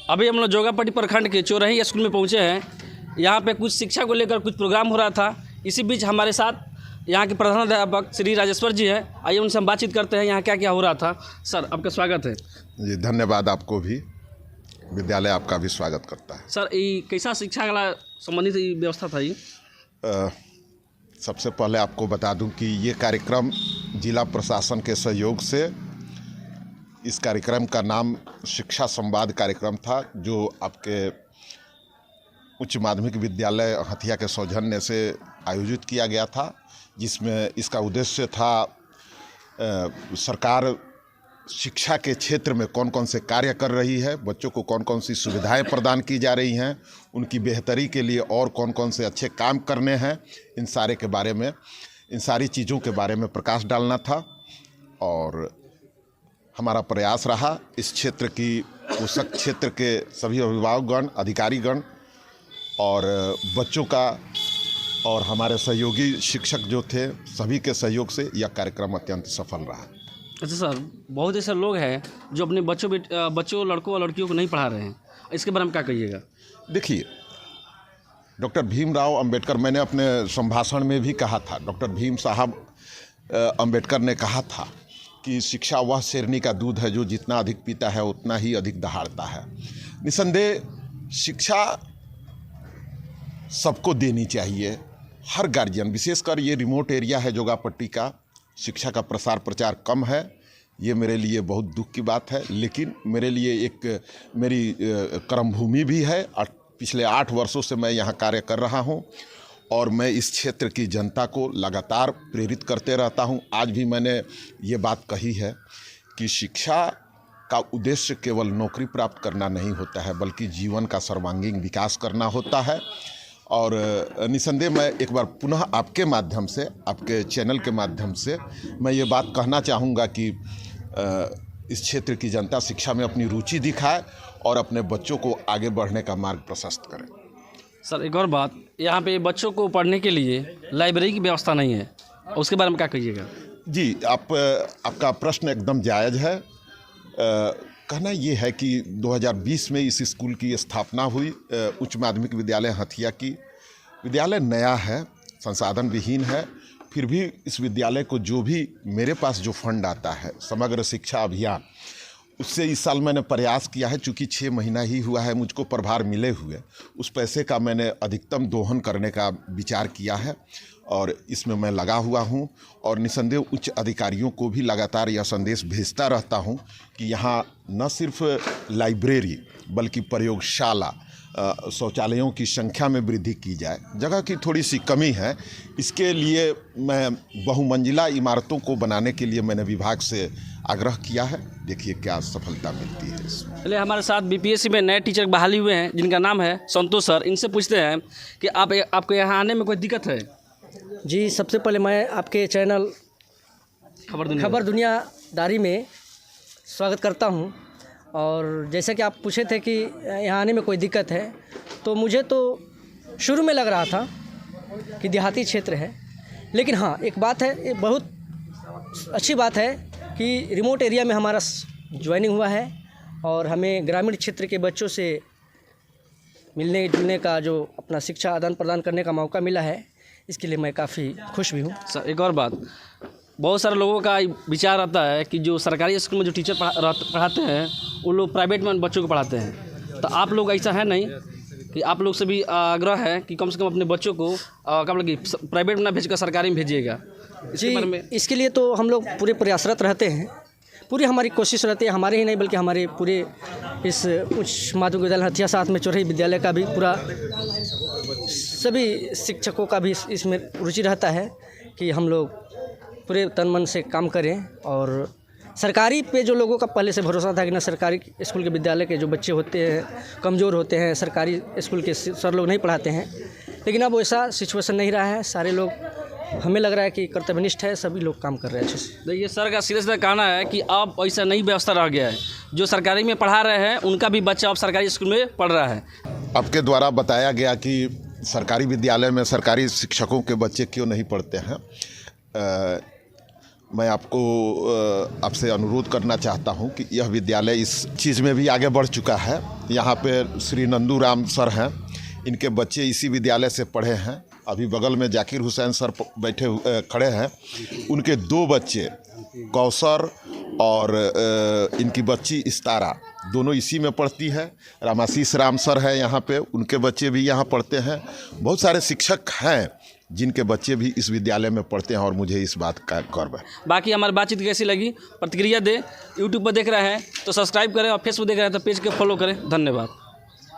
अभी हम लोग जोगापट्टी प्रखंड के चौरही स्कूल में पहुंचे हैं। यहाँ पे कुछ शिक्षा को लेकर कुछ प्रोग्राम हो रहा था। इसी बीच हमारे साथ यहाँ के प्रधानाध्यापक श्री राजेश्वर जी हैं। आइए उनसे हम बातचीत करते हैं यहाँ क्या क्या हो रहा था। सर, आपका स्वागत है। जी धन्यवाद। आपको भी, विद्यालय आपका भी स्वागत करता है। सर, ये कैसा शिक्षा का संबंधित व्यवस्था था ये? सबसे पहले आपको बता दूं कि ये कार्यक्रम जिला प्रशासन के सहयोग से, इस कार्यक्रम का नाम शिक्षा संवाद कार्यक्रम था, जो आपके उच्च माध्यमिक विद्यालय हथिया के सौजन्य से आयोजित किया गया था, जिसमें इसका उद्देश्य था सरकार शिक्षा के क्षेत्र में कौन कौन से कार्य कर रही है, बच्चों को कौन कौन सी सुविधाएं प्रदान की जा रही हैं, उनकी बेहतरी के लिए और कौन कौन से अच्छे काम करने हैं, इन सारे के बारे में, इन सारी चीज़ों के बारे में प्रकाश डालना था। और हमारा प्रयास रहा इस क्षेत्र की, उस क्षेत्र के सभी अभिभावकगण, अधिकारीगण और बच्चों का और हमारे सहयोगी शिक्षक जो थे, सभी के सहयोग से यह कार्यक्रम अत्यंत सफल रहा। अच्छा सर, बहुत ऐसे लोग हैं जो अपने बच्चों लड़कों और लड़कियों को नहीं पढ़ा रहे हैं, इसके बारे में क्या कहिएगा? देखिए, डॉक्टर भीमराव अंबेडकर, मैंने अपने संभाषण में भी कहा था, डॉक्टर भीम साहब अंबेडकर ने कहा था कि शिक्षा वह शेरनी का दूध है जो जितना अधिक पीता है उतना ही अधिक दहाड़ता है। निसंदेह शिक्षा सबको देनी चाहिए, हर गार्जियन, विशेषकर ये रिमोट एरिया है जोगापट्टी का, शिक्षा का प्रसार प्रचार कम है। ये मेरे लिए बहुत दुख की बात है, लेकिन मेरे लिए एक मेरी कर्मभूमि भी है। पिछले 8 वर्षों से मैं यहाँ कार्य कर रहा हूँ और मैं इस क्षेत्र की जनता को लगातार प्रेरित करते रहता हूँ। आज भी मैंने ये बात कही है कि शिक्षा का उद्देश्य केवल नौकरी प्राप्त करना नहीं होता है, बल्कि जीवन का सर्वांगीण विकास करना होता है। और निसंदेह मैं एक बार पुनः आपके माध्यम से, आपके चैनल के माध्यम से मैं ये बात कहना चाहूँगा कि इस क्षेत्र की जनता शिक्षा में अपनी रुचि दिखाए और अपने बच्चों को आगे बढ़ने का मार्ग प्रशस्त करें। सर, एक और बात, यहाँ पे बच्चों को पढ़ने के लिए लाइब्रेरी की व्यवस्था नहीं है, उसके बारे में क्या कहिएगा? जी, आपका प्रश्न एकदम जायज़ है। कहना ये है कि 2020 में इस स्कूल की स्थापना हुई, उच्च माध्यमिक विद्यालय हथिया की। विद्यालय नया है, संसाधन विहीन है, फिर भी इस विद्यालय को जो भी मेरे पास जो फंड आता है, समग्र शिक्षा अभियान, उससे इस साल मैंने प्रयास किया है, चूँकि 6 महीना ही हुआ है मुझको प्रभार मिले हुए, उस पैसे का मैंने अधिकतम दोहन करने का विचार किया है और इसमें मैं लगा हुआ हूँ। और निसंदेह उच्च अधिकारियों को भी लगातार यह संदेश भेजता रहता हूँ कि यहाँ न सिर्फ लाइब्रेरी बल्कि प्रयोगशाला, शौचालयों की संख्या में वृद्धि की जाए। जगह की थोड़ी सी कमी है, इसके लिए मैं बहुमंजिला इमारतों को बनाने के लिए मैंने विभाग से आग्रह किया है। देखिए क्या सफलता मिलती है इसमें। चलिए, हमारे साथ बीपीएससी में नए टीचर बहाली हुए हैं जिनका नाम है संतोष सर। इनसे पूछते हैं कि आपको यहाँ आने में कोई दिक्कत है? जी, सबसे पहले मैं आपके चैनल खबर दुनियादारी में स्वागत करता हूं। और जैसा कि आप पूछे थे कि यहाँ आने में कोई दिक्कत है, तो मुझे तो शुरू में लग रहा था कि देहाती क्षेत्र है, लेकिन हाँ, एक बात है, ये बहुत अच्छी बात है कि रिमोट एरिया में हमारा ज्वाइनिंग हुआ है और हमें ग्रामीण क्षेत्र के बच्चों से मिलने जुलने का, जो अपना शिक्षा आदान प्रदान करने का मौका मिला है, इसके लिए मैं काफ़ी खुश भी हूँ। सर, एक और बात, बहुत सारे लोगों का विचार आता है कि जो सरकारी स्कूल में जो टीचर पढ़ाते हैं वो लोग प्राइवेट में बच्चों को पढ़ाते हैं, तो आप लोग ऐसा है नहीं कि आप लोग से भी आग्रह है कि कम से कम अपने बच्चों को प्राइवेट में ना भेजकर सरकारी में भेजिएगा? जी, इसके लिए तो हम लोग पूरे प्रयासरत रहते हैं, पूरी हमारी कोशिश रहती है, हमारे ही नहीं बल्कि हमारे पूरे इस उच्च माध्यमिक विद्यालय हथिया साथ में चौरही विद्यालय का भी पूरा सभी शिक्षकों का भी इसमें रुचि रहता है कि हम लोग पूरे तन मन से काम करें। और सरकारी पे जो लोगों का पहले से भरोसा था कि ना सरकारी स्कूल के विद्यालय के जो बच्चे होते हैं कमज़ोर होते हैं, सरकारी स्कूल के सर लोग नहीं पढ़ाते हैं, लेकिन अब वैसा सिचुएशन नहीं रहा है। सारे लोग, हमें लग रहा है कि कर्तव्यनिष्ठ है, सभी लोग काम कर रहे हैं अच्छे से। देखिए, सर का सीधे सीधा कहना है कि अब ऐसा नई व्यवस्था रह गया है, जो सरकारी में पढ़ा रहे हैं उनका भी बच्चा अब सरकारी स्कूल में पढ़ रहा है। आपके द्वारा बताया गया कि सरकारी विद्यालय में सरकारी शिक्षकों के बच्चे क्यों नहीं पढ़ते हैं, मैं आपको आपसे अनुरोध करना चाहता हूं कि यह विद्यालय इस चीज़ में भी आगे बढ़ चुका है। यहाँ पे श्री नंदूराम सर हैं, इनके बच्चे इसी विद्यालय से पढ़े हैं। अभी बगल में जाकिर हुसैन सर बैठे खड़े हैं, उनके 2 बच्चे कौसर और इनकी बच्ची इस्तारा दोनों इसी में पढ़ती है। रामाशीष राम सर है यहाँ पे, उनके बच्चे भी यहाँ पढ़ते हैं। बहुत सारे शिक्षक हैं जिनके बच्चे भी इस विद्यालय में पढ़ते हैं और मुझे इस बात का गर्व है। बाकी हमारी बातचीत कैसी लगी प्रतिक्रिया दे। यूट्यूब पर देख रहे हैं तो सब्सक्राइब करें और फेसबुक देख रहे हैं तो पेज के फॉलो करें। धन्यवाद।